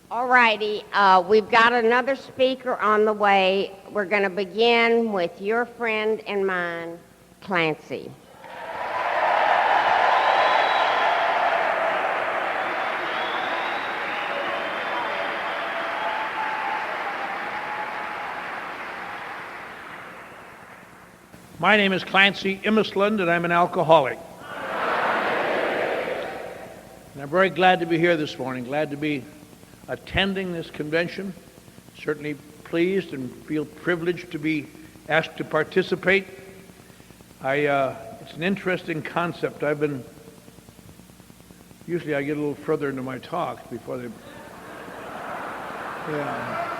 All righty, we've got another speaker on the way. We're going to begin with your friend and mine, Clancy. My name is Clancy Immisland, and I'm an alcoholic. And I'm very glad to be here this morning, glad to be attending this convention. Certainly pleased and feel privileged to be asked to participate. It's an interesting concept. Usually I get a little further into my talk before they... Yeah.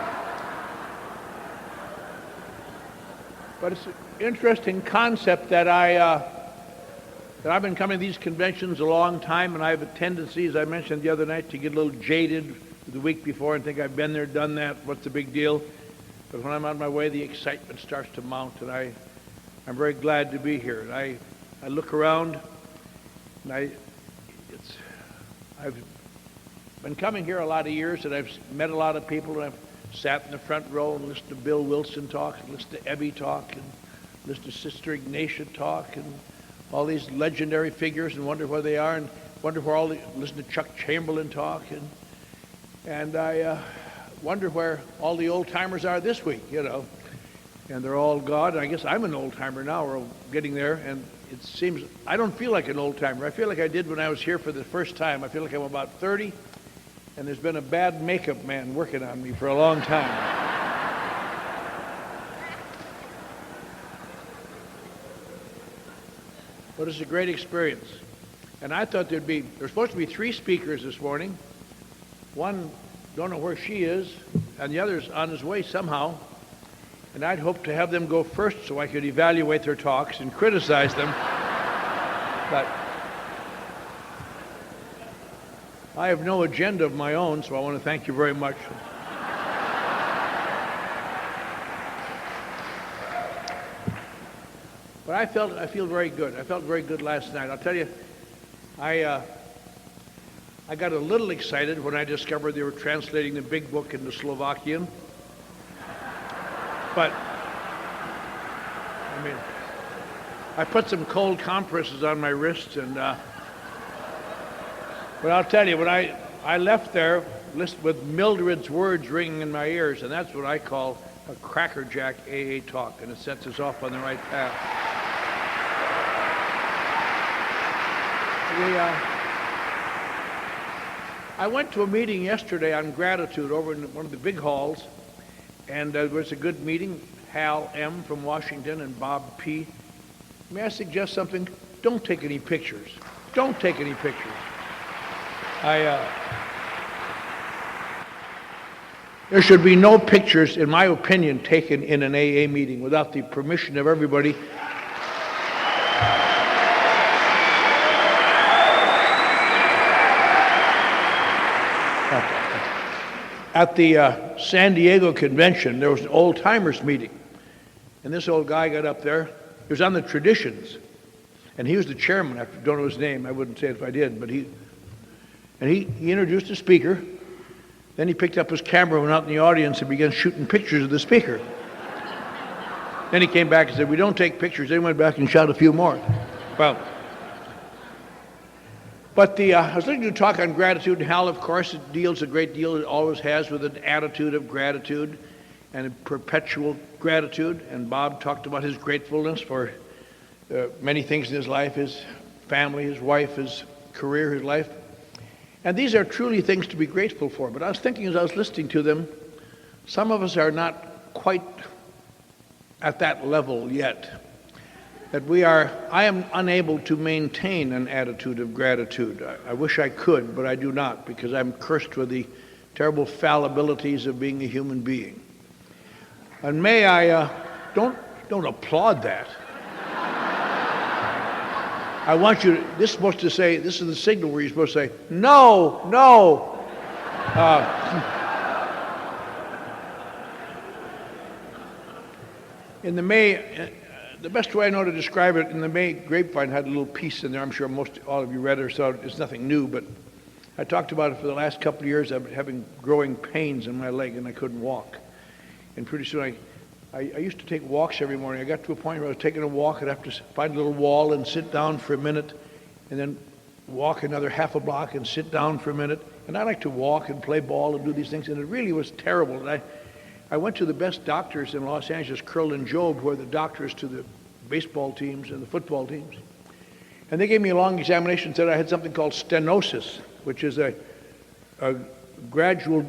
But it's an interesting concept that I've been coming to these conventions a long time, and I have a tendency, as I mentioned the other night, to get a little jaded the week before and think I've been there, done that, what's the big deal? But when I'm on my way, the excitement starts to mount, and I'm very glad to be here. And I look around, and I've been coming here a lot of years, and I've met a lot of people, and I've sat in the front row and listened to Bill Wilson talk, and listened to Ebby talk, and listened to Sister Ignatia talk, and all these legendary figures, and wonder where they are, and wonder where listen to Chuck Chamberlain talk, and I wonder where all the old timers are this week, and they're all gone. And I guess I'm an old timer now, or getting there, and it seems I don't feel like an old timer. I feel like I did when I was here for the first time. I feel like I'm about 30. And there's been a bad makeup man working on me for a long time. But it's a great experience. And I thought there's supposed to be 3 speakers this morning. One, don't know where she is, and the other's on his way somehow. And I'd hoped to have them go first so I could evaluate their talks and criticize them. But I have no agenda of my own, so I want to thank you very much. But I feel very good. I felt very good last night. I'll tell you, I got a little excited when I discovered they were translating the big book into Slovakian. But, I mean, I put some cold compresses on my wrists, and but I'll tell you, when I left there with Mildred's words ringing in my ears, and that's what I call a crackerjack AA talk, and it sets us off on the right path. I went to a meeting yesterday on gratitude over in one of the big halls, and it was a good meeting. Hal M. from Washington and Bob P. May I suggest something? Don't take any pictures. Don't take any pictures. There should be no pictures, in my opinion, taken in an AA meeting without the permission of everybody. At the San Diego convention, there was an old-timers meeting, and this old guy got up there. He was on the traditions, and he was the chairman. I don't know his name. I wouldn't say it if I did, but he introduced the speaker. Then he picked up his camera, went out in the audience, and began shooting pictures of the speaker. Then he came back and said, "We don't take pictures." Then he went back and shot a few more. Well, but I was listening to a talk on gratitude, and Hal, of course, it deals a great deal, it always has, with an attitude of gratitude and a perpetual gratitude. And Bob talked about his gratefulness for many things in his life, his family, his wife, his career, his life. And these are truly things to be grateful for. But I was thinking as I was listening to them, some of us are not quite at that level yet. I am unable to maintain an attitude of gratitude. I wish I could, but I do not, because I'm cursed with the terrible fallibilities of being a human being. And may I, don't applaud that. I want you to, this is supposed to say, this is the signal where you're supposed to say, no, no. In the May, the best way I know to describe it, in the May Grapevine had a little piece in there. I'm sure all of you read it, so it's nothing new, but I talked about it for the last couple of years. I've been having growing pains in my leg, and I couldn't walk. And pretty soon, I used to take walks every morning. I got to a point where I was taking a walk. I'd have to find a little wall and sit down for a minute, and then walk another half a block and sit down for a minute. And I like to walk and play ball and do these things, and it really was terrible. And I went to the best doctors in Los Angeles, Curl and Job, who are the doctors to the baseball teams and the football teams. And they gave me a long examination and said I had something called stenosis, which is a gradual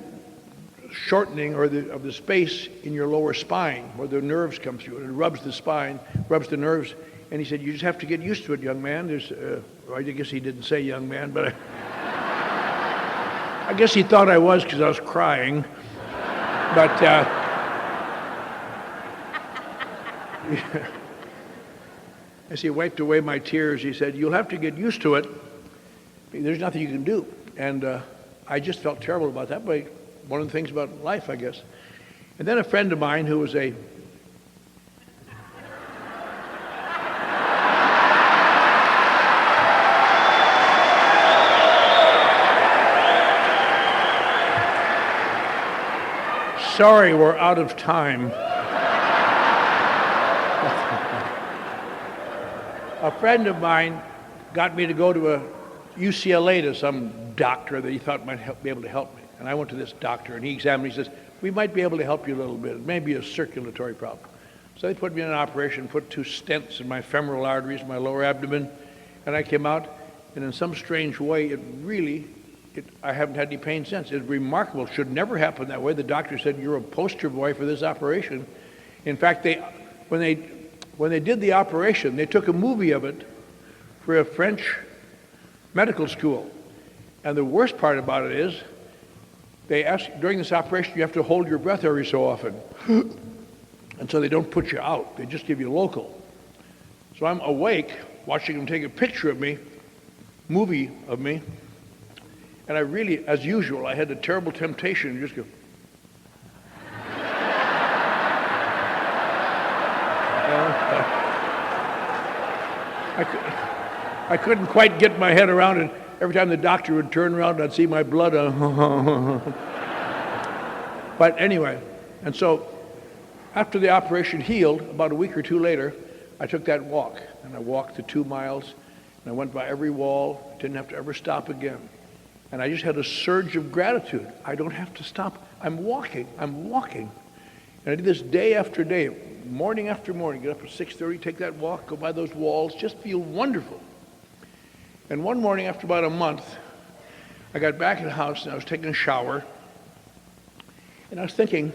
shortening of the space in your lower spine where the nerves come through. And it rubs the spine, rubs the nerves. And he said, you just have to get used to it, young man. I guess he didn't say young man, but I guess he thought I was because I was crying. But as he wiped away my tears, he said, you'll have to get used to it. There's nothing you can do. And I just felt terrible about that, but one of the things about life, I guess. And then a friend of mine who was a Sorry, we're out of time. A friend of mine got me to go to a UCLA to some doctor that he thought might be able to help me. And I went to this doctor, and he examined me. He says, we might be able to help you a little bit. It may be a circulatory problem. So they put me in an operation, put 2 stents in my femoral arteries, my lower abdomen, and I came out, and in some strange way, I haven't had any pain since. It's remarkable. It should never happen that way. The doctor said, you're a poster boy for this operation. In fact, when they did the operation, they took a movie of it for a French medical school. And the worst part about it is, they ask, during this operation, you have to hold your breath every so often. And so they don't put you out. They just give you local. So I'm awake, watching them take a picture of me, movie of me. And I really, as usual, I had a terrible temptation to just go. I couldn't quite get my head around it. Every time the doctor would turn around, I'd see my blood. But anyway, and so after the operation healed, about a week or 2 later, I took that walk. And I walked the 2 miles, and I went by every wall, didn't have to ever stop again. And I just had a surge of gratitude. I don't have to stop. I'm walking. And I did this day after day, morning after morning, get up at 6:30, take that walk, go by those walls, just feel wonderful. And one morning after about a month, I got back in the house and I was taking a shower. And I was thinking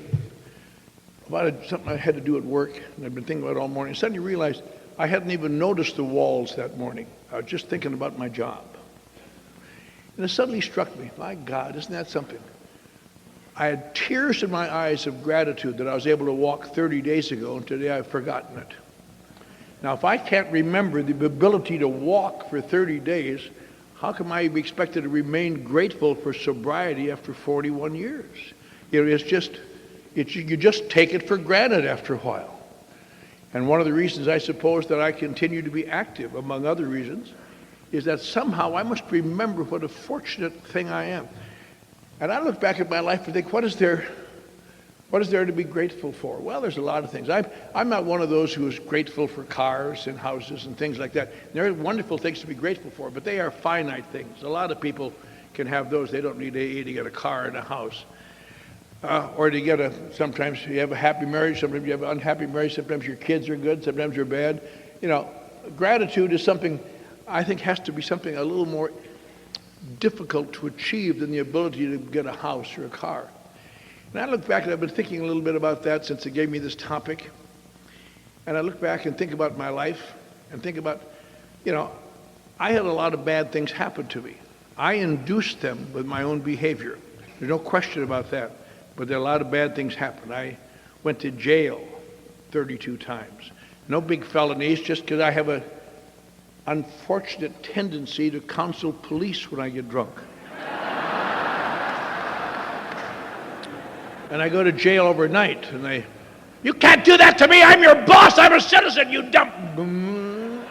about something I had to do at work, and I'd been thinking about it all morning. And suddenly realized I hadn't even noticed the walls that morning. I was just thinking about my job. And it suddenly struck me, my God, isn't that something? I had tears in my eyes of gratitude that I was able to walk 30 days ago, and today I've forgotten it. Now, if I can't remember the ability to walk for 30 days, how can I be expected to remain grateful for sobriety after 41 years? You just take it for granted after a while. And one of the reasons I suppose that I continue to be active, among other reasons, is that somehow I must remember what a fortunate thing I am. And I look back at my life and think, what is there to be grateful for? Well, there's a lot of things. I'm not one of those who is grateful for cars and houses and things like that. There are wonderful things to be grateful for, but they are finite things. A lot of people can have those. They don't need AA to get a car and a house. Or to get sometimes you have a happy marriage, sometimes you have an unhappy marriage, sometimes your kids are good, sometimes you're bad. Gratitude is something I think has to be something a little more difficult to achieve than the ability to get a house or a car. And I look back, and I've been thinking a little bit about that since it gave me this topic. And I look back and think about my life and think about, I had a lot of bad things happen to me. I induced them with my own behavior. There's no question about that. But there are a lot of bad things happen. I went to jail 32 times. No big felonies, just because I have an unfortunate tendency to counsel police when I get drunk. And I go to jail overnight, and you can't do that to me, I'm your boss, I'm a citizen, you dumb.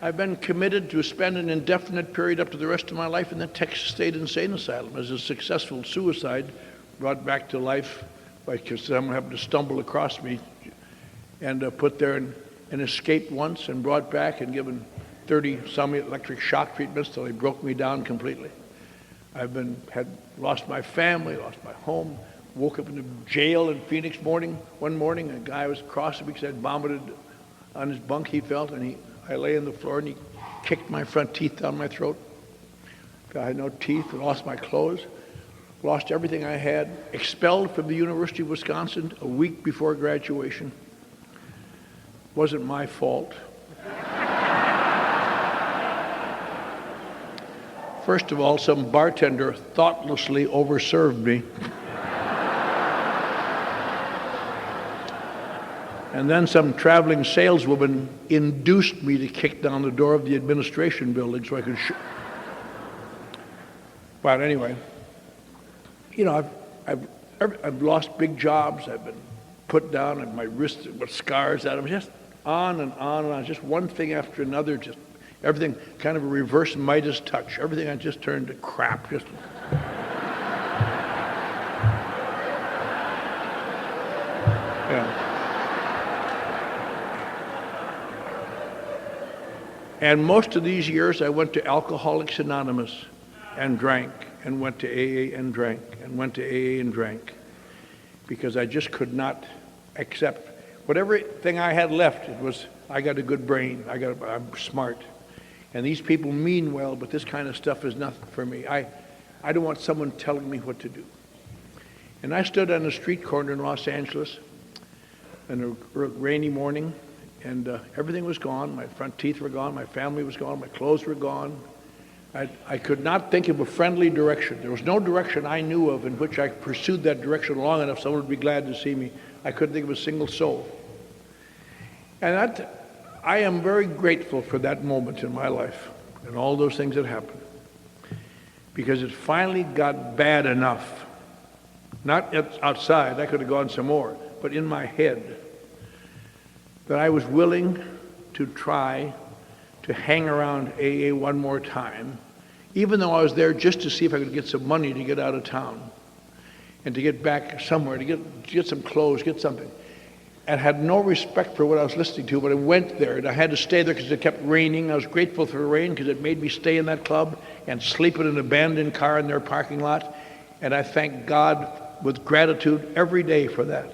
I've been committed to spend an indefinite period up to the rest of my life in the Texas State Insane Asylum as a successful suicide brought back to life by someone happened to stumble across me and put there and escaped once and brought back and given 30-some electric shock treatments till they broke me down completely. I've lost my family, lost my home, woke up in the jail in Phoenix one morning, a guy was crossing me because I'd vomited on his bunk, he felt, and I lay on the floor and he kicked my front teeth down my throat. I had no teeth, lost my clothes, lost everything I had, expelled from the University of Wisconsin a week before graduation. Wasn't my fault. First of all, some bartender thoughtlessly overserved me. And then some traveling saleswoman induced me to kick down the door of the administration building so I could But anyway, you know, I've lost big jobs. I've been put down, and my wrists with scars out of them. Just on and on and on. Just one thing after another. Just everything, kind of a reverse Midas touch. Everything I just turned to crap. Just. Yeah. And most of these years, I went to Alcoholics Anonymous and drank, and went to AA and drank, and went to AA and drank, because I just could not accept whatever thing I had left. It was, I got a good brain, I'm smart, and these people mean well, but this kind of stuff is nothing for me. I don't want someone telling me what to do. And I stood on a street corner in Los Angeles on a rainy morning, and everything was gone. My front teeth were gone, my family was gone, my clothes were gone. I could not think of a friendly direction. There was no direction I knew of in which I pursued that direction long enough someone would be glad to see me. I couldn't think of a single soul. And I am very grateful for that moment in my life and all those things that happened, because it finally got bad enough, not outside, I could have gone some more, but in my head, that I was willing to try to hang around AA one more time, even though I was there just to see if I could get some money to get out of town and to get back somewhere, to get some clothes, get something. And had no respect for what I was listening to, but I went there, and I had to stay there because it kept raining. I was grateful for the rain because it made me stay in that club and sleep in an abandoned car in their parking lot. And I thank God with gratitude every day for that,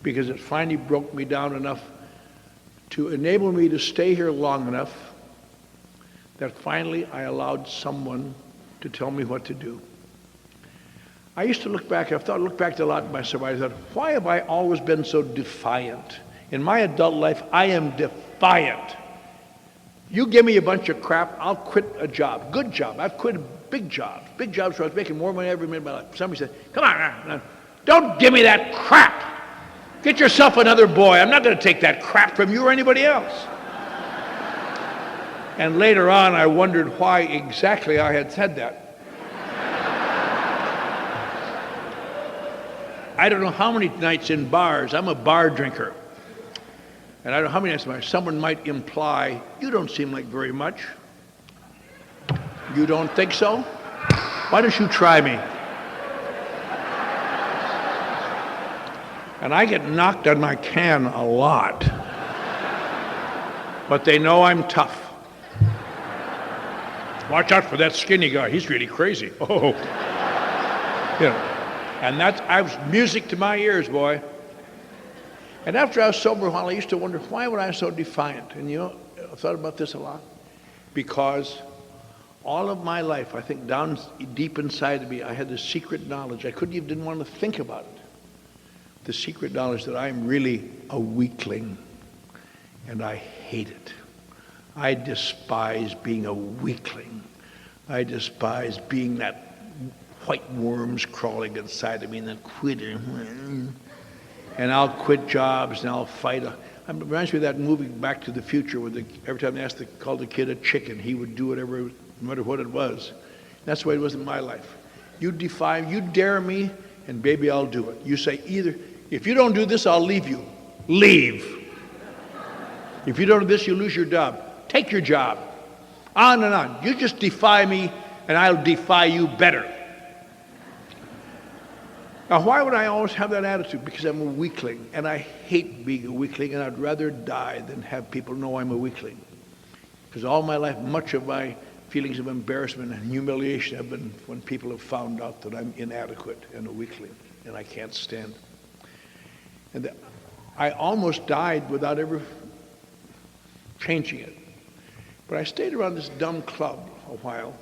because it finally broke me down enough to enable me to stay here long enough that finally I allowed someone to tell me what to do. I used to look back a lot in my sobriety. I thought, why have I always been so defiant? In my adult life, I am defiant. You give me a bunch of crap, I'll quit a job, good job. I've quit big jobs where I was making more money every minute of my life. Somebody said, come on, don't give me that crap. Get yourself another boy. I'm not going to take that crap from you or anybody else. And later on, I wondered why exactly I had said that. I don't know how many nights in bars, I'm a bar drinker, and I don't know how many nights someone might imply, you don't seem like very much. You don't think so? Why don't you try me? And I get knocked on my can a lot. But they know I'm tough. Watch out for that skinny guy. He's really crazy. Oh. You know. And I was music to my ears, boy. And after I was sober a while, I used to wonder, why was I so defiant? And you know, I thought about this a lot. Because all of my life, I think down deep inside of me, I had this secret knowledge. I didn't want to think about it. The secret knowledge that I'm really a weakling, and I hate it. I despise being a weakling. I despise being that white worms crawling inside of me and then quitting. And I'll quit jobs and I'll fight. It reminds me of that movie Back to the Future, where every time they called the kid a chicken, he would do whatever, no matter what it was. That's the way it was in my life. You dare me, and baby, I'll do it. You say either, if you don't do this, I'll leave you. Leave. If you don't do this, you lose your job. Take your job. On and on. You just defy me, and I'll defy you better. Now, why would I always have that attitude? Because I'm a weakling, and I hate being a weakling, and I'd rather die than have people know I'm a weakling. Because all my life, much of my feelings of embarrassment and humiliation have been when people have found out that I'm inadequate and a weakling, and I can't stand. And I almost died without ever changing it. But I stayed around this dumb club a while,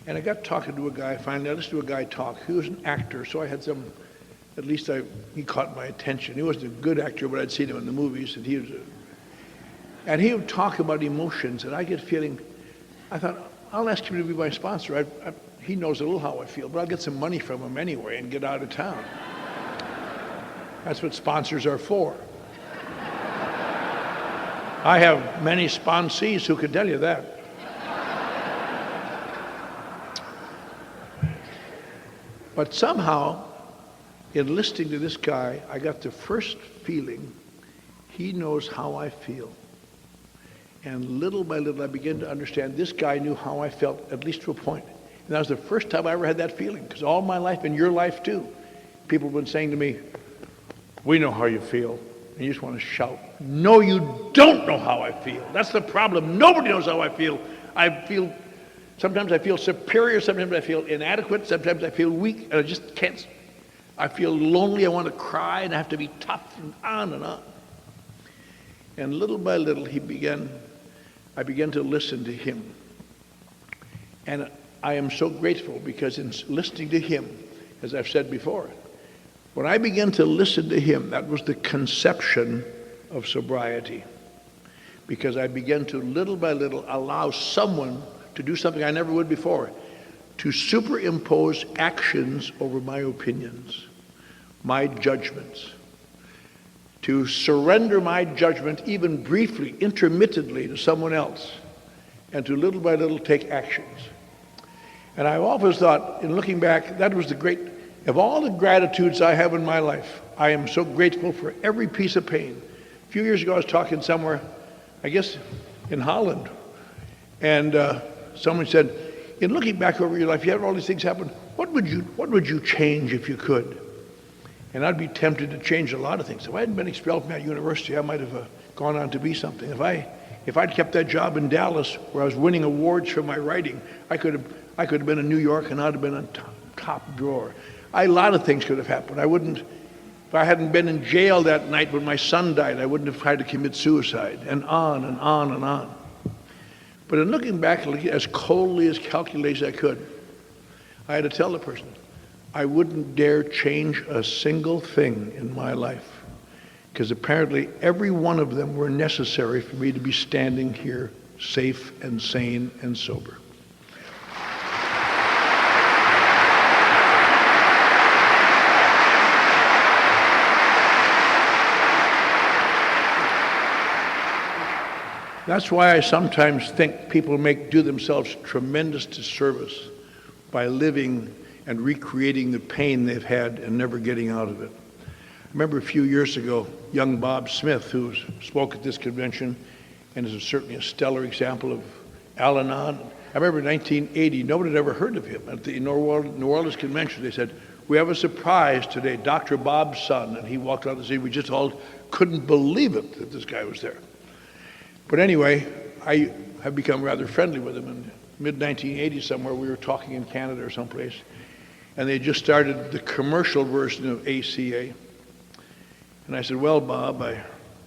and I got talking to a guy. Finally, I listened to a guy talk. He was an actor, so I had some, at least he caught my attention. He wasn't a good actor, but I'd seen him in the movies, and he would talk about emotions, and I get feeling, I thought, I'll ask him to be my sponsor. He knows a little how I feel, but I'll get some money from him anyway and get out of town. That's what sponsors are for. I have many sponsees who can tell you that. But somehow, in listening to this guy, I got the first feeling he knows how I feel. And little by little, I began to understand this guy knew how I felt, at least to a point. And that was the first time I ever had that feeling, because all my life, and your life too, people have been saying to me, we know how you feel. And you just want to shout, no, you don't know how I feel. That's the problem. Nobody knows how I feel. Sometimes I feel superior, sometimes I feel inadequate, sometimes I feel weak, and I just can't. I feel lonely, I want to cry, and I have to be tough, and on and on. And little by little, I began to listen to him. And I am so grateful, because in listening to him, as I've said before, when I began to listen to him, that was the conception of sobriety. Because I began to, little by little, allow someone to do something I never would before, to superimpose actions over my opinions, my judgments, to surrender my judgment even briefly, intermittently to someone else, and to little by little take actions. And I've always thought, in looking back, that was of all the gratitudes I have in my life, I am so grateful for every piece of pain. A few years ago, I was talking somewhere, I guess in Holland, and someone said, in looking back over your life, you had all these things happen, what would you change if you could? And I'd be tempted to change a lot of things. If I hadn't been expelled from that university, I might have gone on to be something. If I'd kept that job in Dallas, where I was winning awards for my writing, I could have been in New York, and I'd have been on top drawer. A lot of things could have happened. If I hadn't been in jail that night when my son died, I wouldn't have tried to commit suicide, and on and on and on. But in looking back as coldly, as calculated as I could, I had to tell the person, I wouldn't dare change a single thing in my life, because apparently every one of them were necessary for me to be standing here safe and sane and sober. That's why I sometimes think people do themselves tremendous disservice by living and recreating the pain they've had and never getting out of it. I remember a few years ago, young Bob Smith, who spoke at this convention and is certainly a stellar example of Al-Anon. I remember in 1980, nobody had ever heard of him. At the New Orleans convention, they said, we have a surprise today, Dr. Bob's son. And he walked out and said, we just all couldn't believe it that this guy was there. But anyway, I have become rather friendly with him. In mid-1980 somewhere, we were talking in Canada or someplace, and they just started the commercial version of ACA. And I said, well, Bob, I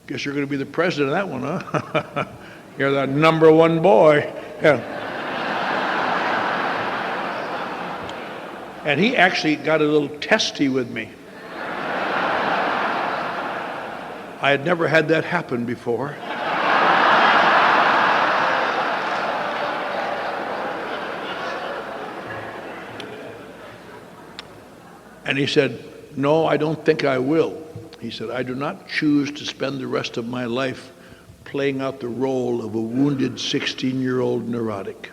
guess you're going to be the president of that one, huh? You're the number one boy. Yeah. And he actually got a little testy with me. I had never had that happen before. And he said, no, I don't think I will. He said, I do not choose to spend the rest of my life playing out the role of a wounded 16-year-old neurotic.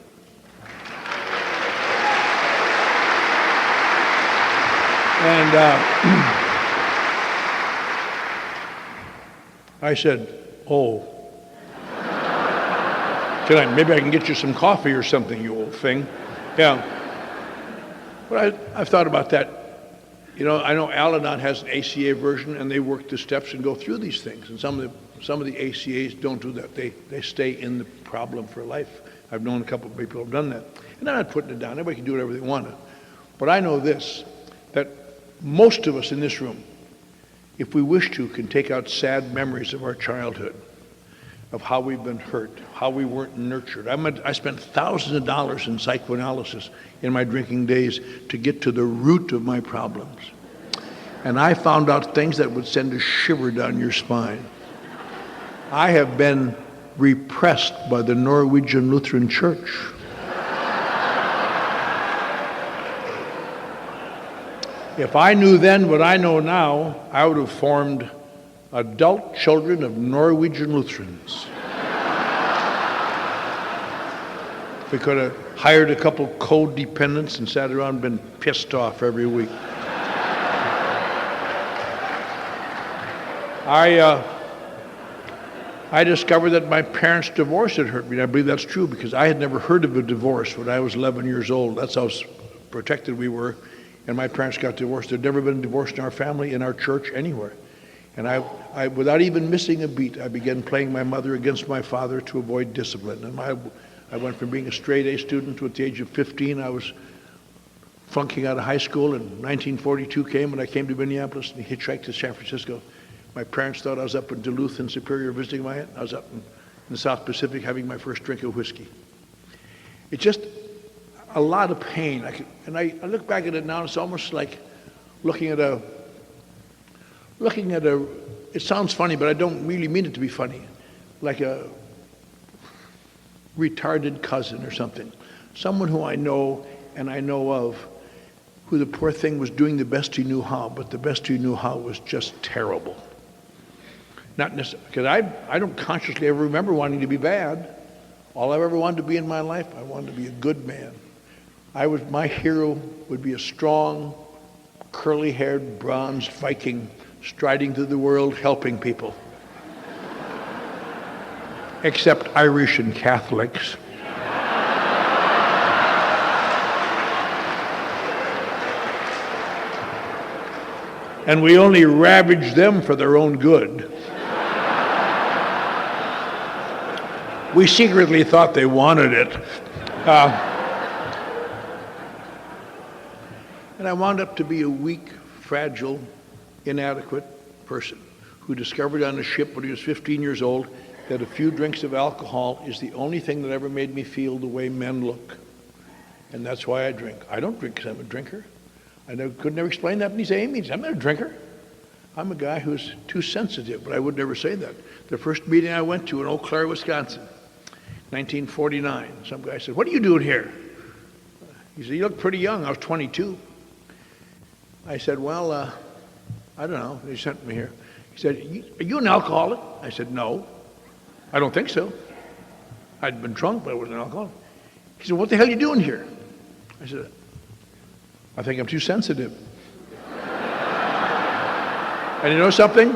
And I said, oh. tonight. Maybe I can get you some coffee or something, you old thing. Yeah. But I've thought about that. You know, I know Al-Anon has an ACA version, and they work the steps and go through these things. And some of the ACAs don't do that. They stay in the problem for life. I've known a couple of people who have done that. And I'm not putting it down. Everybody can do whatever they want to. But I know this, that most of us in this room, if we wish to, can take out sad memories of our childhood, of how we've been hurt, how we weren't nurtured. I spent thousands of dollars in psychoanalysis in my drinking days to get to the root of my problems. And I found out things that would send a shiver down your spine. I have been repressed by the Norwegian Lutheran Church. If I knew then what I know now, I would have formed adult children of Norwegian Lutherans. We could have hired a couple codependents and sat around and been pissed off every week. I discovered that my parents' divorce had hurt me. And I believe that's true because I had never heard of a divorce when I was 11 years old. That's how protected we were. And my parents got divorced. There'd never been a divorce in our family, in our church, anywhere. And I without even missing a beat, I began playing my mother against my father to avoid discipline. And I went from being a straight A student to at the age of 15, I was flunking out of high school. And 1942 came, and I came to Minneapolis and hitchhiked to San Francisco. My parents thought I was up in Duluth and Superior visiting my aunt. I was up in the South Pacific having my first drink of whiskey. It's just a lot of pain. I look back at it now, and it's almost like looking at a, it sounds funny, but I don't really mean it to be funny, like a retarded cousin or something. Someone who I know and I know of, who the poor thing was doing the best he knew how, but the best he knew how was just terrible. Not necessarily, because I don't consciously ever remember wanting to be bad. All I've ever wanted to be in my life, I wanted to be a good man. My hero would be a strong, curly-haired, bronzed Viking striding through the world helping people. Except Irish and Catholics. And we only ravage them for their own good. We secretly thought they wanted it. And I wound up to be a weak, fragile, inadequate person who discovered on a ship when he was 15 years old that a few drinks of alcohol is the only thing that ever made me feel the way men look. And that's why I drink. I don't drink because I'm a drinker. I could never explain that in these AA meetings. I'm not a drinker. I'm a guy who's too sensitive, but I would never say that. The first meeting I went to in Eau Claire, Wisconsin, 1949, some guy said, "What are you doing here?" He said, "You look pretty young." I was 22. I said, "Well, I don't know." He sent me here. He said, "Are you an alcoholic?" I said, "No, I don't think so." I'd been drunk, but I wasn't an alcoholic. He said, "What the hell are you doing here?" I said, "I think I'm too sensitive." And you know something?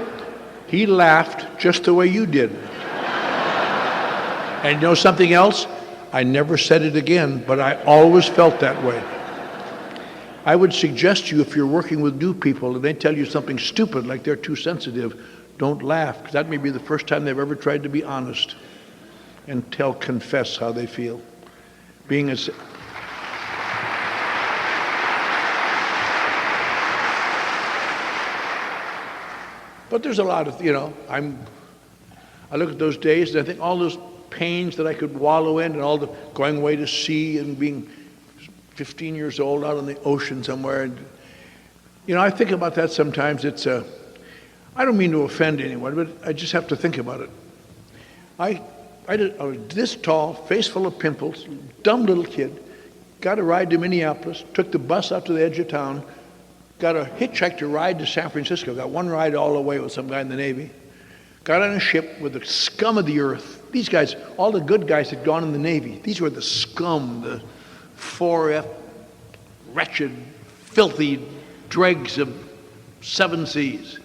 He laughed just the way you did. And you know something else? I never said it again, but I always felt that way. I would suggest to you, if you're working with new people and they tell you something stupid like they're too sensitive, don't laugh, because that may be the first time they've ever tried to be honest and confess how they feel. But there's a lot of, I look at those days and I think all those pains that I could wallow in and all the going away to sea and being 15 years old out on the ocean somewhere. And, I think about that sometimes. I don't mean to offend anyone, but I just have to think about it. I was this tall, face full of pimples, dumb little kid, got a ride to Minneapolis, took the bus out to the edge of town, got a hitchhiker ride to San Francisco, got one ride all the way with some guy in the Navy, got on a ship with the scum of the earth. These guys, all the good guys had gone in the Navy. These were the scum, the 4F, wretched, filthy dregs of 7 seas.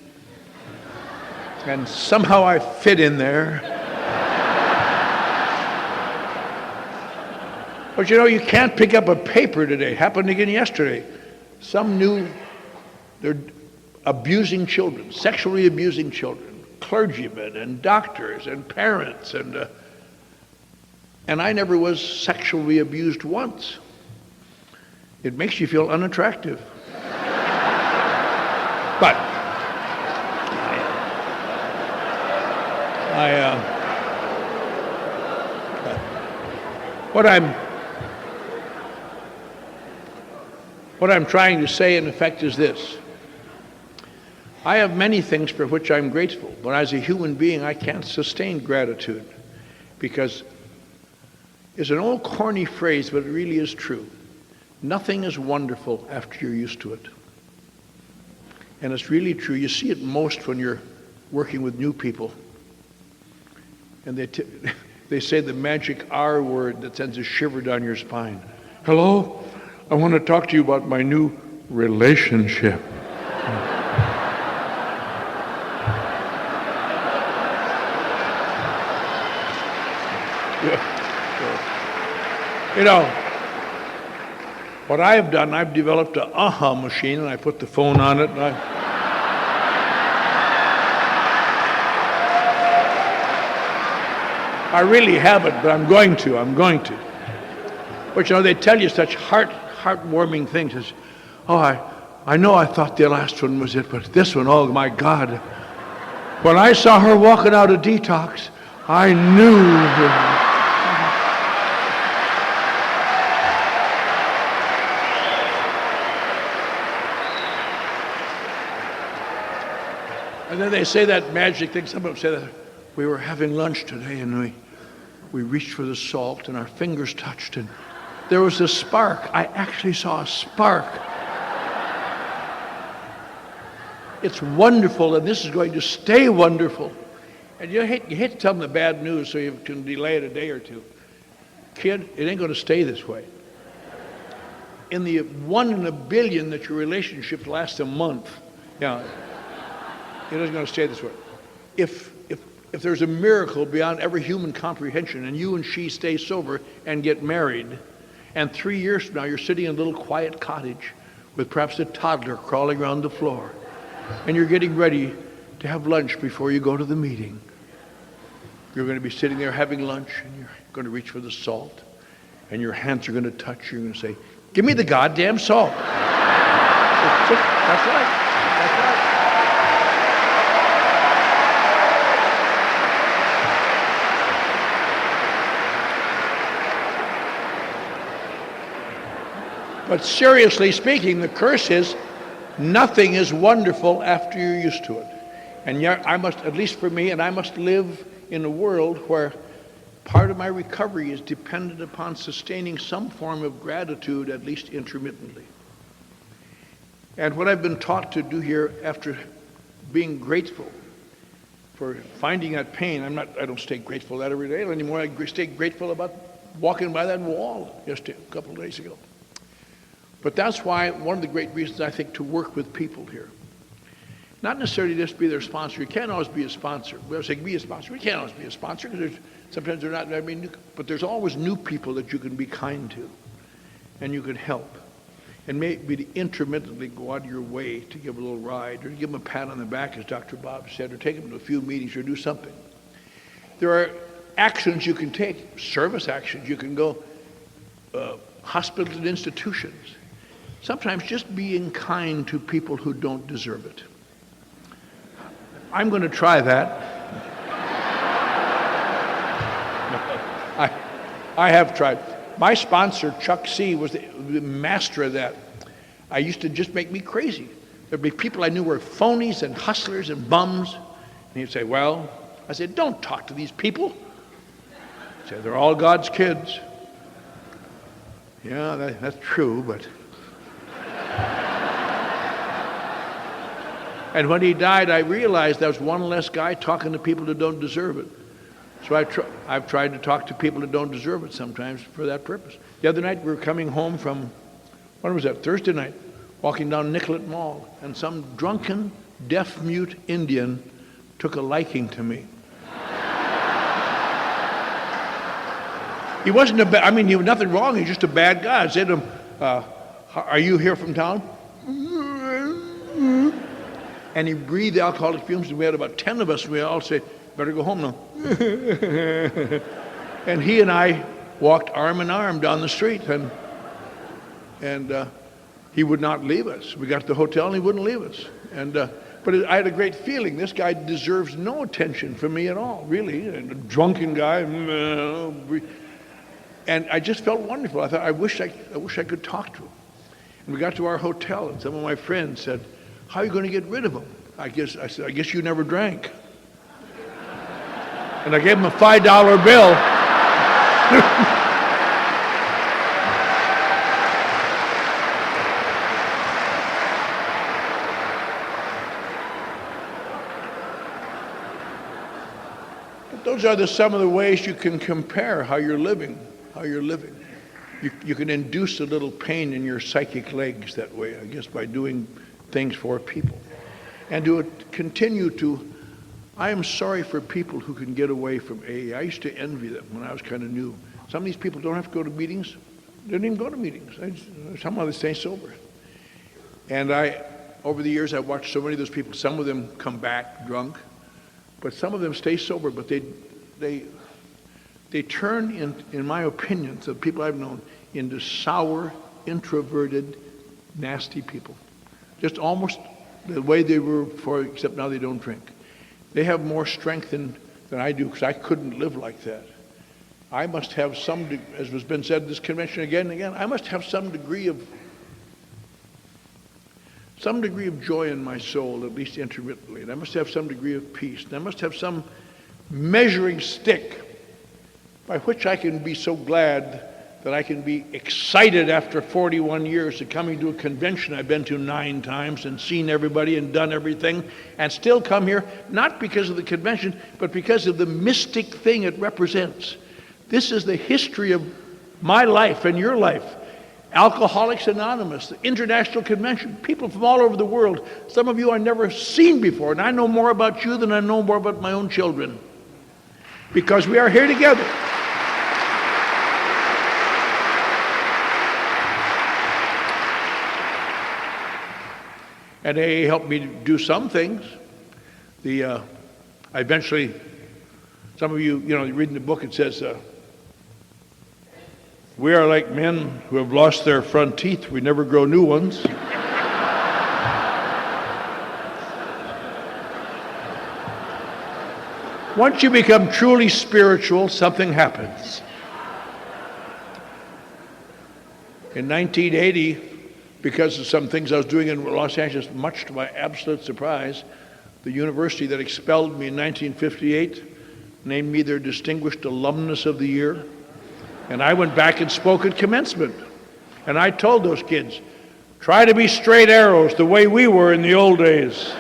And somehow I fit in there. But you can't pick up a paper today. Happened again yesterday. They're abusing children, sexually abusing children, clergymen and doctors and parents, and I never was sexually abused once. It makes you feel unattractive. But what I'm trying to say, in effect, is this. I have many things for which I'm grateful, but as a human being, I can't sustain gratitude because it's an old corny phrase, but it really is true. Nothing is wonderful after you're used to it. And it's really true. You see it most when you're working with new people. And they say the magic R word that sends a shiver down your spine. Hello? I want to talk to you about my new relationship. What I have done, I've developed an aha machine, and I put the phone on it, and I really haven't, but I'm going to. But they tell you such heartwarming things as, I know I thought the last one was it, but this one, oh my God. When I saw her walking out of detox, I knew. And then they say that magic thing. Some of them say that we were having lunch today and we reached for the salt and our fingers touched and there was a spark. I actually saw a spark. It's wonderful, and this is going to stay wonderful. And you hate to tell them the bad news so you can delay it a day or two. Kid, it ain't going to stay this way. In the 1 in a billion that your relationship lasts a month, it isn't going to stay this way. If there's a miracle beyond every human comprehension and you and she stay sober and get married, and 3 years from now you're sitting in a little quiet cottage with perhaps a toddler crawling around the floor, and you're getting ready to have lunch before you go to the meeting. You're going to be sitting there having lunch, and you're going to reach for the salt, and your hands are going to touch. You're going to say, "Give me the goddamn salt." That's right. But seriously speaking, the curse is nothing is wonderful after you're used to it. And yet I must, at least for me, and I must live in a world where part of my recovery is dependent upon sustaining some form of gratitude, at least intermittently. And what I've been taught to do here after being grateful for finding that pain, I don't stay grateful that every day anymore. I stay grateful about walking by that wall just a couple of days ago. But that's why one of the great reasons I think to work with people here. Not necessarily just be their sponsor. You can't always be a sponsor. We're saying be a sponsor. We can't always be a sponsor because sometimes they're not. But there's always new people that you can be kind to, and you can help, and maybe to intermittently go out of your way to give a little ride or to give them a pat on the back, as Dr. Bob said, or take them to a few meetings or do something. There are actions you can take, service actions. You can go hospitals and institutions. Sometimes just being kind to people who don't deserve it. I'm going to try that. I have tried. My sponsor, Chuck C., was the master of that. I used to just make me crazy. There'd be people I knew were phonies and hustlers and bums. And he'd say, well, I said, don't talk to these people. He'd say, they're all God's kids. Yeah, that's true, but... And when he died, I realized there was one less guy talking to people that don't deserve it. So I've tried to talk to people that don't deserve it sometimes for that purpose. The other night, we were coming home from, when was that, Thursday night, walking down Nicollet Mall, and some drunken, deaf-mute Indian took a liking to me. He wasn't a bad, I mean, he was nothing wrong. He's just a bad guy. I said to him, are you here from town? And he breathed alcoholic fumes, and we had about 10 of us, and we all said, better go home now. And he and I walked arm in arm down the street, and he would not leave us. We got to the hotel, and he wouldn't leave us. But I had a great feeling. This guy deserves no attention from me at all, really. And a drunken guy. And I just felt wonderful. I thought, I wish I could talk to him. And we got to our hotel, and some of my friends said, how are you going to get rid of him? I said, I guess you never drank. And I gave him a $5 bill. Those are some of the ways you can compare how you're living. You can induce a little pain in your psychic legs that way, I guess, by doing things for people. And to continue to, I am sorry for people who can get away from AA. I used to envy them when I was kind of new. Some of these people don't have to go to meetings. They don't even go to meetings. Somehow they stay sober. And over the years, I've watched so many of those people. Some of them come back drunk. But some of them stay sober, but they turn, in my opinion, the people I've known, into sour, introverted, nasty people. Just almost the way they were before, except now they don't drink. They have more strength than I do, because I couldn't live like that. I must have as has been said at this convention again and again, I must have some degree of joy in my soul, at least intermittently. And I must have some degree of peace. And I must have some measuring stick by which I can be so glad that I can be excited after 41 years of coming to a convention I've been to 9 times and seen everybody and done everything, and still come here, not because of the convention, but because of the mystic thing it represents. This is the history of my life and your life. Alcoholics Anonymous, the International Convention, people from all over the world. Some of you I've never seen before, and I know more about you than I know more about my own children, because we are here together. And AA helped me do some things. I eventually, some of you, reading the book, it says, we are like men who have lost their front teeth. We never grow new ones. Once you become truly spiritual, something happens. In 1980, because of some things I was doing in Los Angeles, much to my absolute surprise, the university that expelled me in 1958 named me their Distinguished Alumnus of the Year. And I went back and spoke at commencement. And I told those kids, try to be straight arrows the way we were in the old days.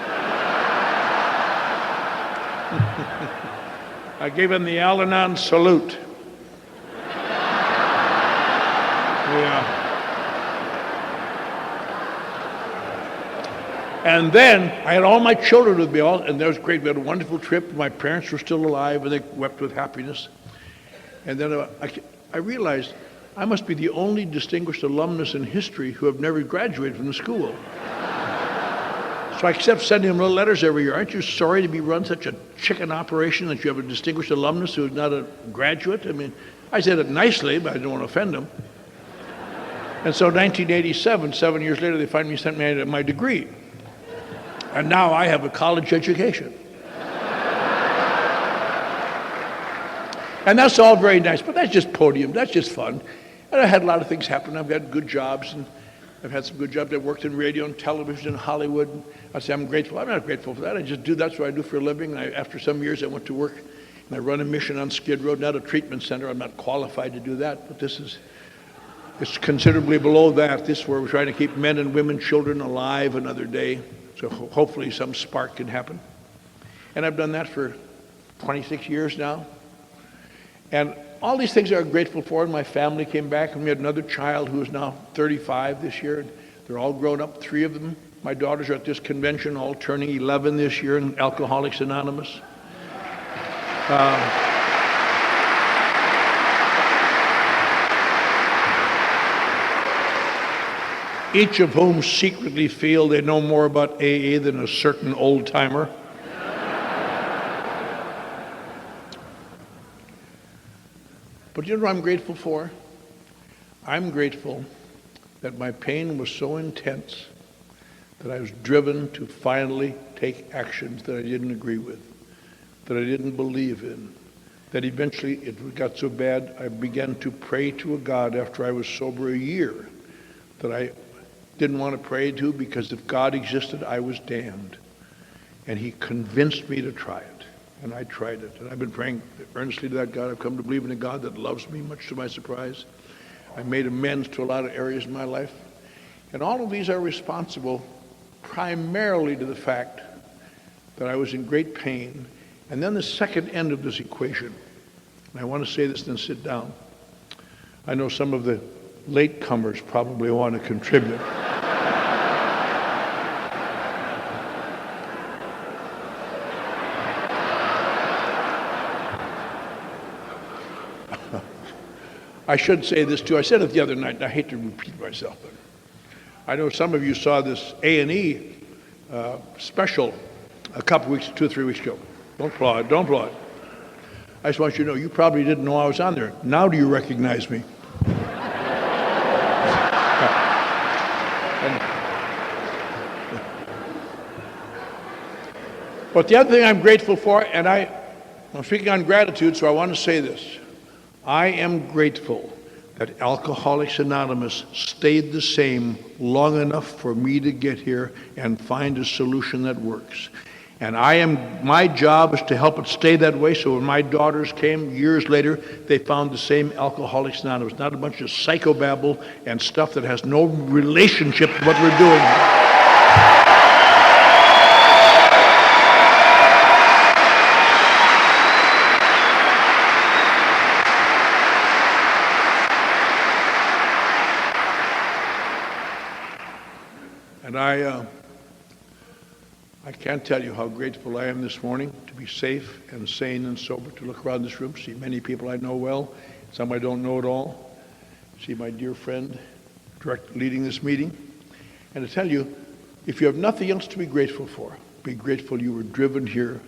I gave them the Al-Anon salute. Yeah. And then I had all my children with me, and that was great. We had a wonderful trip. My parents were still alive, and they wept with happiness. And then I realized I must be the only distinguished alumnus in history who have never graduated from the school. So I kept sending them little letters every year. Aren't you sorry to be run such a chicken operation that you have a distinguished alumnus who is not a graduate? I mean, I said it nicely, but I didn't want to offend them. And so 1987, 7 years later, they finally sent me my degree. And now I have a college education. And that's all very nice, but that's just podium, that's just fun. And I had a lot of things happen. I've got good jobs, and I've had some good jobs. I've worked in radio and television in Hollywood. I say I'm grateful. I'm not grateful for that. That's what I do for a living. After some years, I went to work, and I run a mission on Skid Row, not a treatment center. I'm not qualified to do that, but it's considerably below that. This is where we're trying to keep men and women, children alive another day. So hopefully some spark can happen. And I've done that for 26 years now. And all these things I'm grateful for. And my family came back, and we had another child who is now 35 this year. They're all grown up, 3 of them. My daughters are at this convention, all turning 11 this year in Alcoholics Anonymous. each of whom secretly feel they know more about AA than a certain old-timer. But you know what I'm grateful for? I'm grateful that my pain was so intense that I was driven to finally take actions that I didn't agree with, that I didn't believe in, that eventually it got so bad I began to pray to a God after I was sober a year that I didn't want to pray to, because if God existed, I was damned. And he convinced me to try it. And I tried it. And I've been praying earnestly to that God. I've come to believe in a God that loves me, much to my surprise. I made amends to a lot of areas in my life. And all of these are responsible primarily to the fact that I was in great pain. And then the second end of this equation, and I want to say this, then sit down. I know some of the latecomers probably want to contribute. I should say this too. I said it the other night, and I hate to repeat myself, but I know some of you saw this A&E special a couple weeks, 2 or 3 weeks ago. Don't applaud, don't applaud. I just want you to know, you probably didn't know I was on there. Now do you recognize me? But the other thing I'm grateful for, and I'm speaking on gratitude, so I want to say this. I am grateful that Alcoholics Anonymous stayed the same long enough for me to get here and find a solution that works. And my job is to help it stay that way, so when my daughters came years later, they found the same Alcoholics Anonymous, not a bunch of psychobabble and stuff that has no relationship to what we're doing. And I can't tell you how grateful I am this morning to be safe and sane and sober, to look around this room, see many people I know well, some I don't know at all, see my dear friend leading this meeting, and to tell you, if you have nothing else to be grateful for, be grateful you were driven here.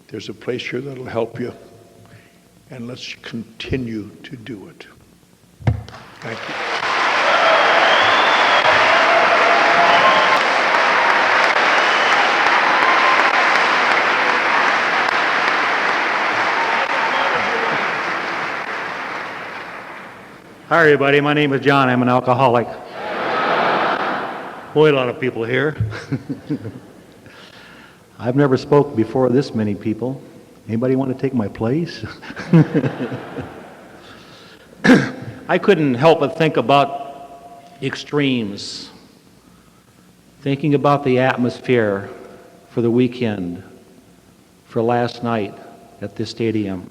There's a place here that'll help you, and let's continue to do it. Thank you. Hi everybody, my name is John. I'm an alcoholic. Boy, a lot of people here. I've never spoke before this many people. Anybody want to take my place? I couldn't help but think about extremes. Thinking about the atmosphere for the weekend, for last night at this stadium.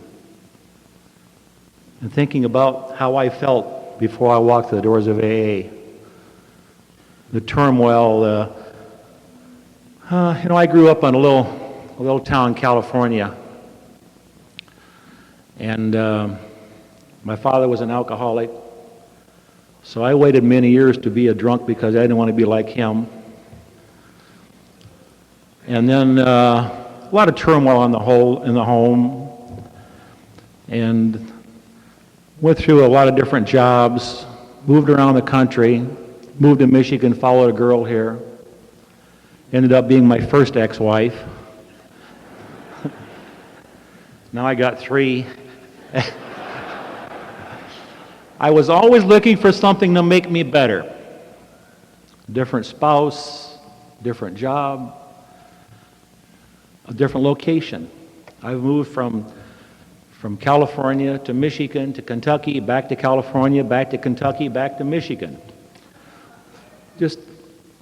And thinking about how I felt before I walked through the doors of AA. The turmoil, I grew up in a little town in California. And my father was an alcoholic. So I waited many years to be a drunk because I didn't want to be like him. And then a lot of turmoil in the home. And went through a lot of different jobs, moved around the country, moved to Michigan, followed a girl here, ended up being my first ex-wife. Now I got 3. I was always looking for something to make me better. Different spouse, different job, a different location. I've moved from California to Michigan to Kentucky, back to California, back to Kentucky, back to Michigan. Just,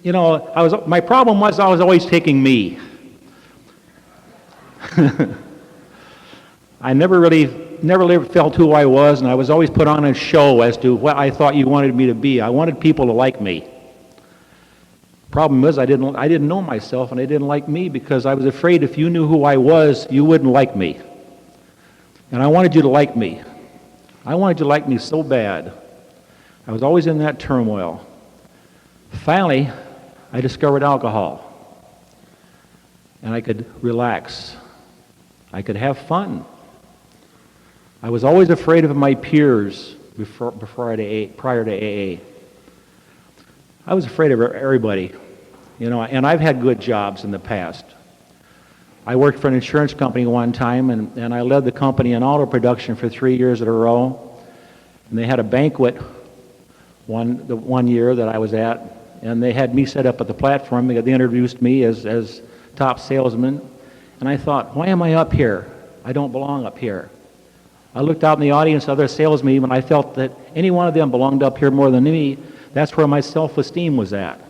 my problem was I was always taking me. I never really felt who I was, and I was always put on a show as to what I thought you wanted me to be. I wanted people to like me. Problem is, I didn't know myself, and they didn't like me because I was afraid if you knew who I was, you wouldn't like me. And I wanted you to like me. I wanted you to like me so bad. I was always in that turmoil. Finally, I discovered alcohol. And I could relax. I could have fun. I was always afraid of my peers prior to AA. I was afraid of everybody, and I've had good jobs in the past. I worked for an insurance company one time, and I led the company in auto production for 3 years in a row. And they had a banquet one year that I was at, and they had me set up at the platform. They introduced me as top salesman, and I thought, why am I up here? I don't belong up here. I looked out in the audience, other salesmen, and I felt that any one of them belonged up here more than me. That's where my self-esteem was at.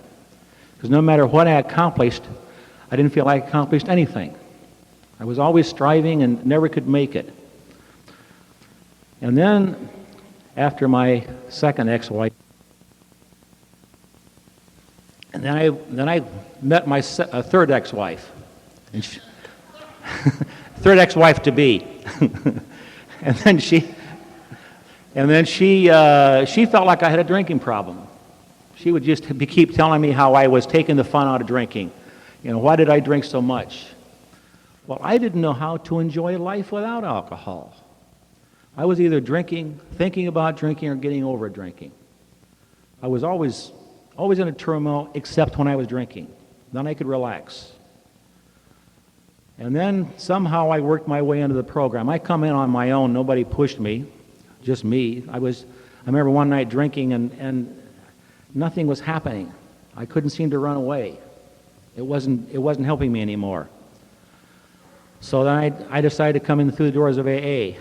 Because no matter what I accomplished, I didn't feel I accomplished anything. I was always striving and never could make it. And then, after my second ex-wife, and then I met my third ex-wife, and third ex-wife to be, and then she felt like I had a drinking problem. She would just keep telling me how I was taking the fun out of drinking. Why did I drink so much? Well, I didn't know how to enjoy life without alcohol. I was either drinking, thinking about drinking, or getting over drinking. I was always in a turmoil, except when I was drinking. Then I could relax. And then somehow I worked my way into the program. I come in on my own. Nobody pushed me, just me. I remember one night drinking, and nothing was happening. I couldn't seem to run away. It wasn't helping me anymore. So then I decided to come in through the doors of AA.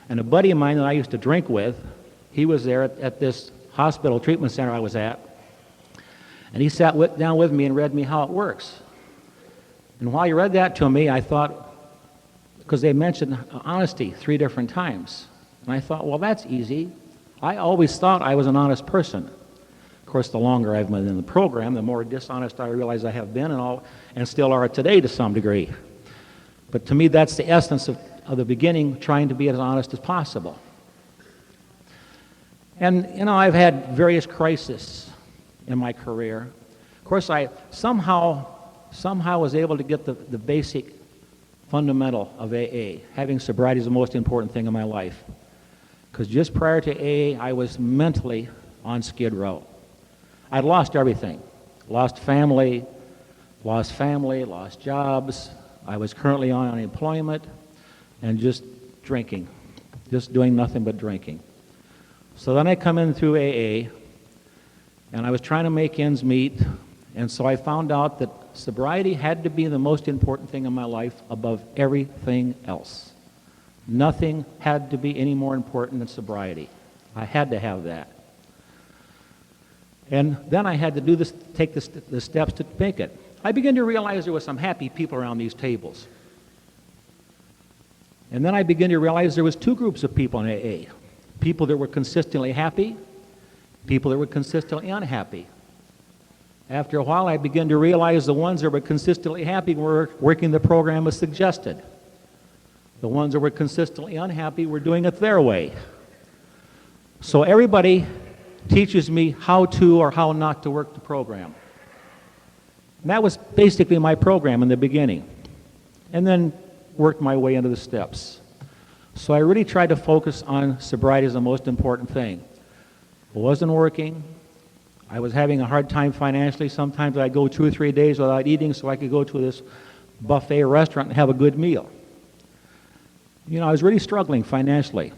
And a buddy of mine that I used to drink with, he was there at this hospital treatment center I was at. And he sat down with me and read me how it works. And while he read that to me, I thought, because they mentioned honesty 3 different times. And I thought, well, that's easy. I always thought I was an honest person. Of course, the longer I've been in the program, the more dishonest I realize I have been and still are today to some degree. But to me, that's the essence of the beginning, trying to be as honest as possible. And, I've had various crises in my career. Of course, I somehow was able to get the basic fundamental of AA. Having sobriety is the most important thing in my life. Because just prior to AA, I was mentally on skid row. I'd lost everything. Lost family, lost jobs. I was currently on unemployment and just drinking, just doing nothing but drinking. So then I come in through AA, and I was trying to make ends meet, and so I found out that sobriety had to be the most important thing in my life above everything else. Nothing had to be any more important than sobriety. I had to have that. And then I had to take the steps to make it. I began to realize there were some happy people around these tables. And then I began to realize there was 2 groups of people in AA. People that were consistently happy, people that were consistently unhappy. After a while, I began to realize the ones that were consistently happy were working the program as suggested. The ones that were consistently unhappy were doing it their way. So everybody teaches me how to or how not to work the program. And that was basically my program in the beginning. And then worked my way into the steps. So I really tried to focus on sobriety as the most important thing. It wasn't working. I was having a hard time financially. Sometimes I'd go 2 or 3 days without eating so I could go to this buffet restaurant and have a good meal. I was really struggling financially.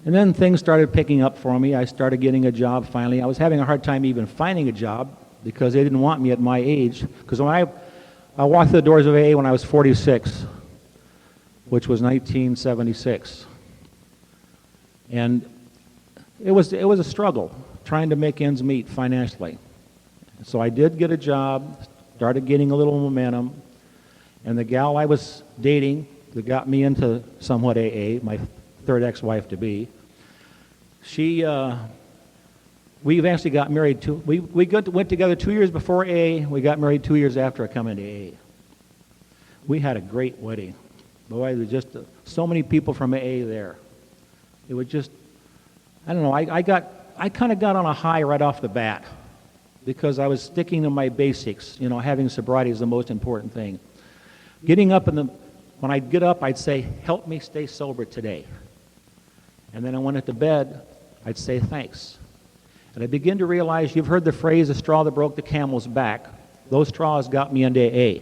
And then things started picking up for me. I started getting a job finally. I was having a hard time even finding a job because they didn't want me at my age. Because when I walked through the doors of AA when I was 46, which was 1976. And it was a struggle trying to make ends meet financially. So I did get a job, started getting a little momentum, and the gal I was dating that got me into somewhat AA, my third ex-wife to be, we eventually got married. We went together 2 years before AA. We got married 2 years after I come into AA. We had a great wedding. Boy, there were just so many people from AA there. It was just, I don't know, I got I kind of got on a high right off the bat because I was sticking to my basics. You know, having sobriety is the most important thing. Getting up when I'd get up, I'd say, help me stay sober today. And then when I went to bed, I'd say thanks. And I began to realize, you've heard the phrase, the straw that broke the camel's back. Those straws got me into AA.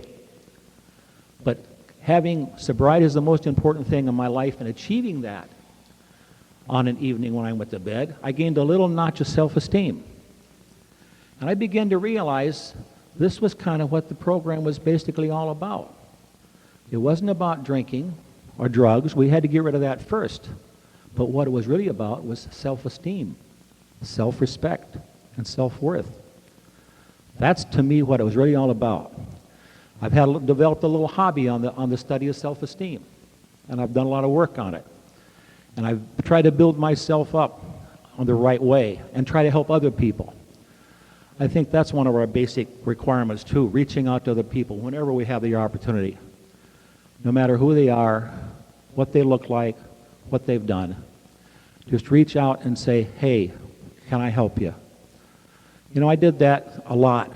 But having sobriety is the most important thing in my life, and achieving that on an evening when I went to bed, I gained a little notch of self-esteem. And I began to realize this was kind of what the program was basically all about. It wasn't about drinking or drugs. We had to get rid of that first. But what it was really about was self-esteem, self-respect, and self-worth. That's, to me, what it was really all about. I've developed a little hobby on the study of self-esteem, and I've done a lot of work on it. And I've tried to build myself up on the right way and try to help other people. I think that's one of our basic requirements, too, reaching out to other people whenever we have the opportunity. No matter who they are, what they look like, what they've done. Just reach out and say, hey, can I help you? You know, I did that a lot.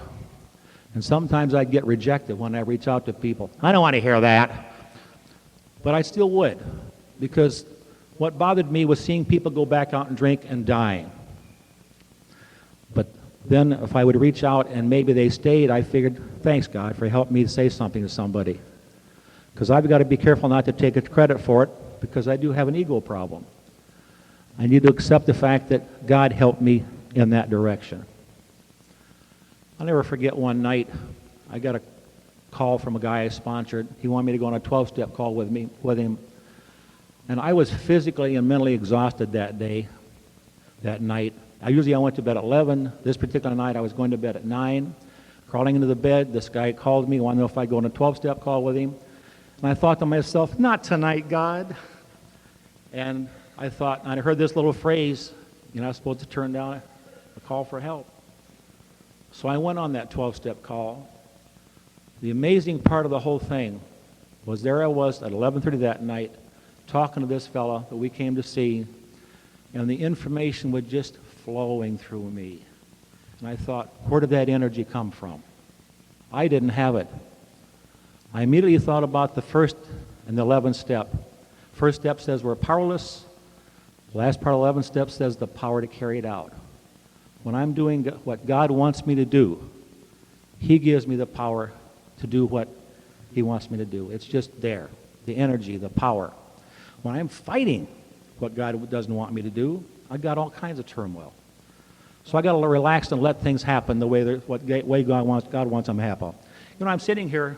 And sometimes I'd get rejected when I reach out to people. I don't want to hear that. But I still would, because what bothered me was seeing people go back out and drink and dying. But then if I would reach out and maybe they stayed, I figured, thanks, God, for helping me to say something to somebody. Because I've got to be careful not to take credit for it, because I do have an ego problem. I need to accept the fact that God helped me in that direction. I'll never forget one night, I got a call from a guy I sponsored. He wanted me to go on a 12-step call with him. And I was physically and mentally exhausted that day, that night. I went to bed at 11. This particular night, I was going to bed at 9. Crawling into the bed, this guy called me, wanted to know if I'd go on a 12-step call with him. And I thought to myself, not tonight, God. And I heard this little phrase, you're not supposed to turn down a call for help. So I went on that 12-step call. The amazing part of the whole thing was there I was at 11:30 that night talking to this fella that we came to see, and the information was just flowing through me. And I thought, where did that energy come from? I didn't have it. I immediately thought about the first and the 11th step. First step says we're powerless. The last part of the 11th step says the power to carry it out. When I'm doing what God wants me to do, He gives me the power to do what He wants me to do. It's just there, the energy, the power. When I'm fighting what God doesn't want me to do, I've got all kinds of turmoil. So I got to relax and let things happen the way God wants them to happen. You know, I'm sitting here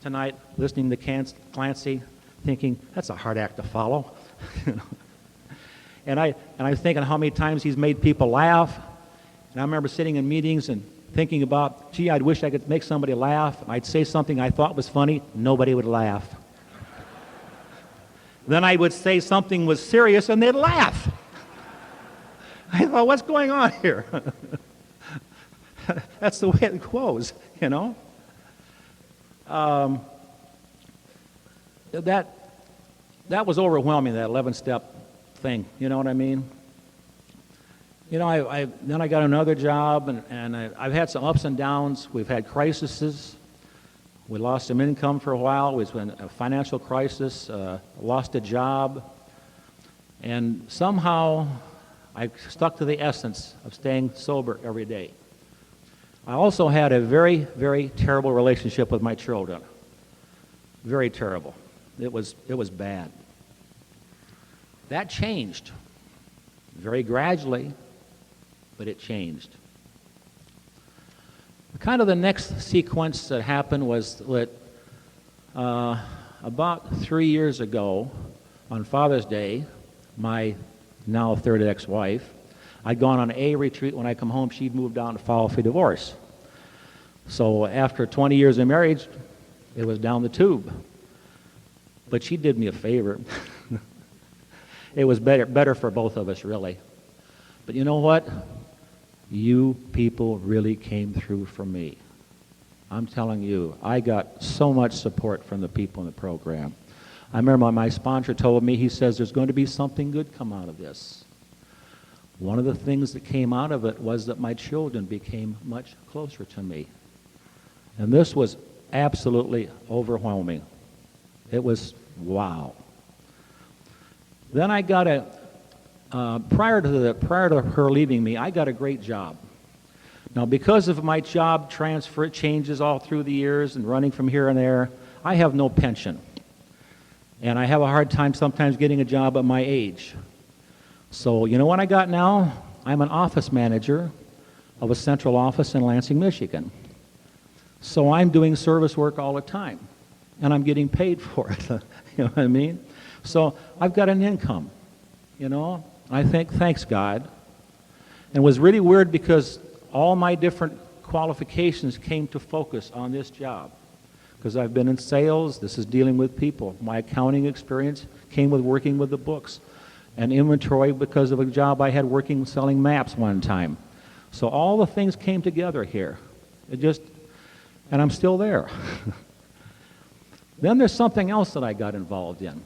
tonight listening to Clancy, thinking that's a hard act to follow. And I'm thinking how many times he's made people laugh. And I remember sitting in meetings and thinking about, gee, I wish I could make somebody laugh. And I'd say something I thought was funny, nobody would laugh. Then I would say something was serious and they'd laugh. I thought, what's going on here? That's the way it goes, you know. That was overwhelming, that 11-step thing, you know what I mean? You know, then I got another job, and I've had some ups and downs. We've had crises. We lost some income for a while. It was a financial crisis, lost a job. And somehow I stuck to the essence of staying sober every day. I also had a very, very terrible relationship with my children. Very terrible. It was bad. That changed very gradually, but it changed. Kind of the next sequence that happened was that about 3 years ago, on Father's Day, my now third ex-wife, I'd gone on a retreat. When I come home, she'd moved out to file for divorce. So after 20 years of marriage, it was down the tube. But she did me a favor. It was better for both of us, really. But you know what? You people really came through for me. I'm telling you, I got so much support from the people in the program. I remember my sponsor told me, he says, there's going to be something good come out of this. One of the things that came out of it was that my children became much closer to me. And this was absolutely overwhelming. It was wow. Then I got prior to her leaving me, I got a great job. Now, because of my job transfer changes all through the years and running from here and there, I have no pension. And I have a hard time sometimes getting a job at my age. So, you know what I got now? I'm an office manager of a central office in Lansing, Michigan. So I'm doing service work all the time, and I'm getting paid for it. You know what I mean? So I've got an income, you know? I think, thanks God. And it was really weird because all my different qualifications came to focus on this job. Because I've been in sales, this is dealing with people. My accounting experience came with working with the books. And inventory because of a job I had working selling maps one time. So all the things came together here. And I'm still there. Then there's something else that I got involved in.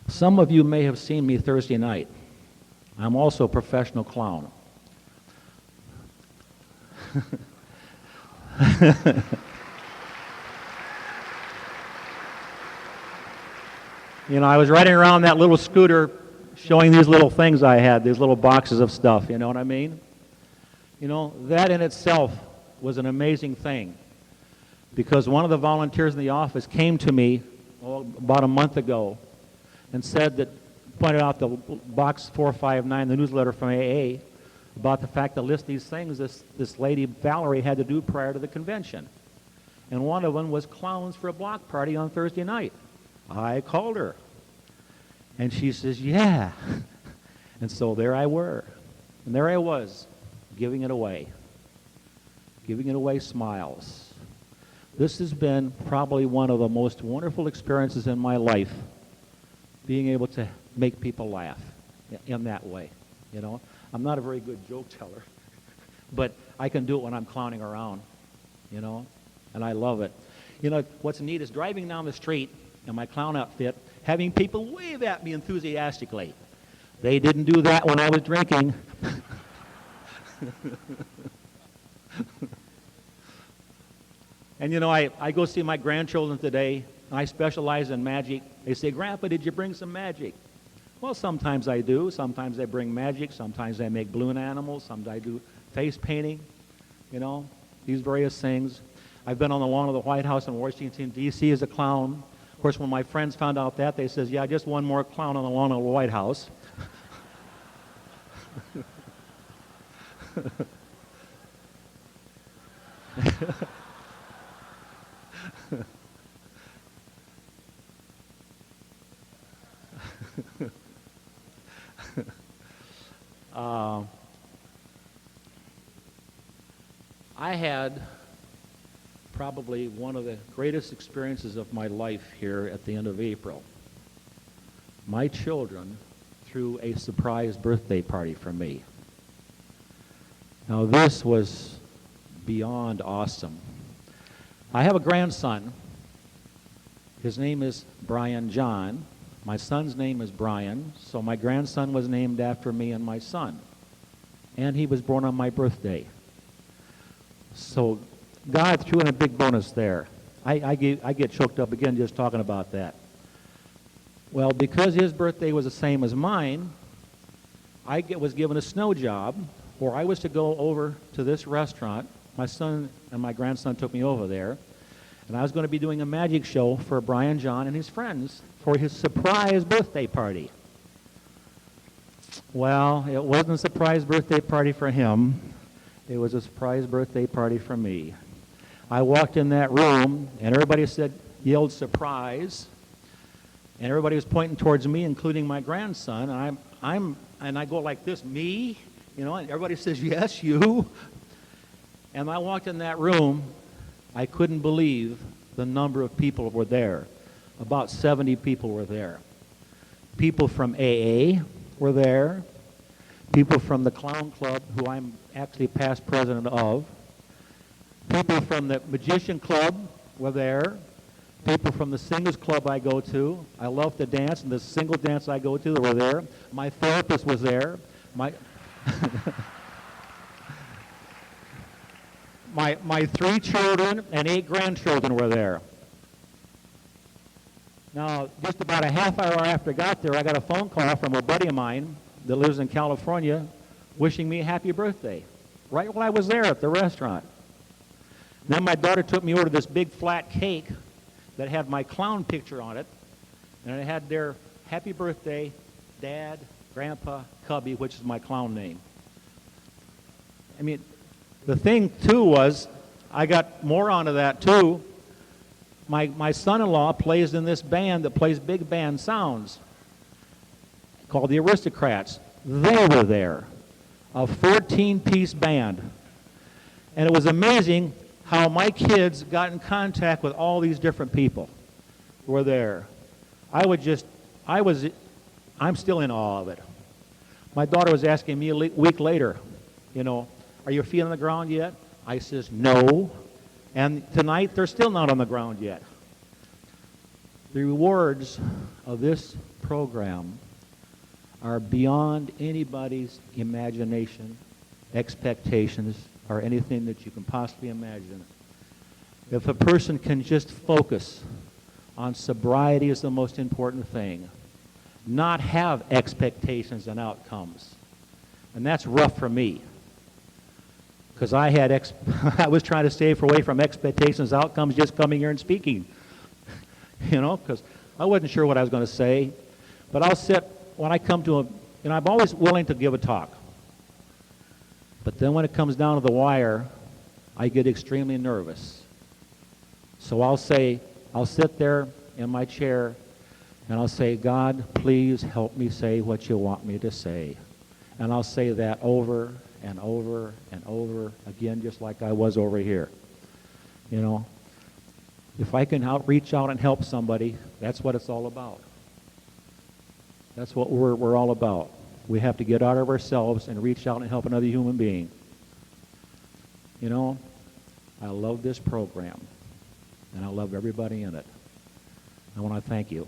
Some of you may have seen me Thursday night. I'm also a professional clown. You know, I was riding around that little scooter showing these little things I had, these little boxes of stuff, you know what I mean? You know, that in itself was an amazing thing because one of the volunteers in the office came to me about a month ago and said that, pointed out the box 459, the newsletter from AA, about the fact to list these things this lady, Valerie, had to do prior to the convention. And one of them was clowns for a block party on Thursday night. I called her. And she says, yeah. And so there I were. And there I was, giving it away. Giving it away smiles. This has been probably one of the most wonderful experiences in my life, being able to make people laugh in that way, you know. I'm not a very good joke teller, but I can do it when I'm clowning around, you know, and I love it. You know, what's neat is driving down the street in my clown outfit, having people wave at me enthusiastically. They didn't do that when I was drinking. And you know, I go see my grandchildren today, and I specialize in magic. They say, Grandpa, did you bring some magic? Well, sometimes I do. Sometimes I bring magic. Sometimes I make balloon animals. Sometimes I do face painting, you know, these various things. I've been on the lawn of the White House in Washington, D.C. as a clown. Of course, when my friends found out that, they says, yeah, just one more clown on the lawn of the White House. I had probably one of the greatest experiences of my life here at the end of April. My children threw a surprise birthday party for me. Now this was beyond awesome. I have a grandson. His name is Brian John. My son's name is Brian, so my grandson was named after me and my son. And he was born on my birthday. So God threw in a big bonus there. I get choked up again just talking about that. Well, because his birthday was the same as mine, I was given a snow job where I was to go over to this restaurant. My son and my grandson took me over there. And I was going to be doing a magic show for Brian John and his friends for his surprise birthday party. Well, it wasn't a surprise birthday party for him. It was a surprise birthday party for me. I walked in that room, and everybody yelled surprise, and everybody was pointing towards me, including my grandson. And I go like this, me, you know, and everybody says, yes, you. And I walked in that room. I couldn't believe the number of people were there. About 70 people were there. People from AA were there. People from the Clown Club, who I'm actually past president of. People from the Magician Club were there. People from the Singers Club I go to. I love to dance, and the single dance I go to, they were there. My therapist was there. My, my 3 children and 8 grandchildren were there. Now, just about a half hour after I got there, I got a phone call from a buddy of mine that lives in California wishing me a happy birthday, right while I was there at the restaurant. Then my daughter took me over to this big flat cake that had my clown picture on it, and it had their happy birthday, Dad, Grandpa, Cubby, which is my clown name. I mean, the thing, too, was I got more onto that, too. My son-in-law plays in this band that plays big band sounds called the Aristocrats. They were there, a 14-piece band. And it was amazing how my kids got in contact with all these different people who were there. I'm still in awe of it. My daughter was asking me a week later, you know, are you feet on the ground yet? I says, no. And tonight, they're still not on the ground yet. The rewards of this program are beyond anybody's imagination, expectations, or anything that you can possibly imagine. If a person can just focus on sobriety as the most important thing, not have expectations and outcomes. And that's rough for me, because I was trying to stay away from expectations, outcomes, just coming here and speaking. You know, because I wasn't sure what I was going to say. But I'll sit, when I come to I'm always willing to give a talk. But then when it comes down to the wire, I get extremely nervous. So I'll sit there in my chair, and I'll say, God, please help me say what you want me to say. And I'll say that over and over and over again, just like I was over here. You know, if I can reach out and help somebody, that's what it's all about. That's what we're all about. We have to get out of ourselves and reach out and help another human being. You know, I love this program, and I love everybody in it. I want to thank you.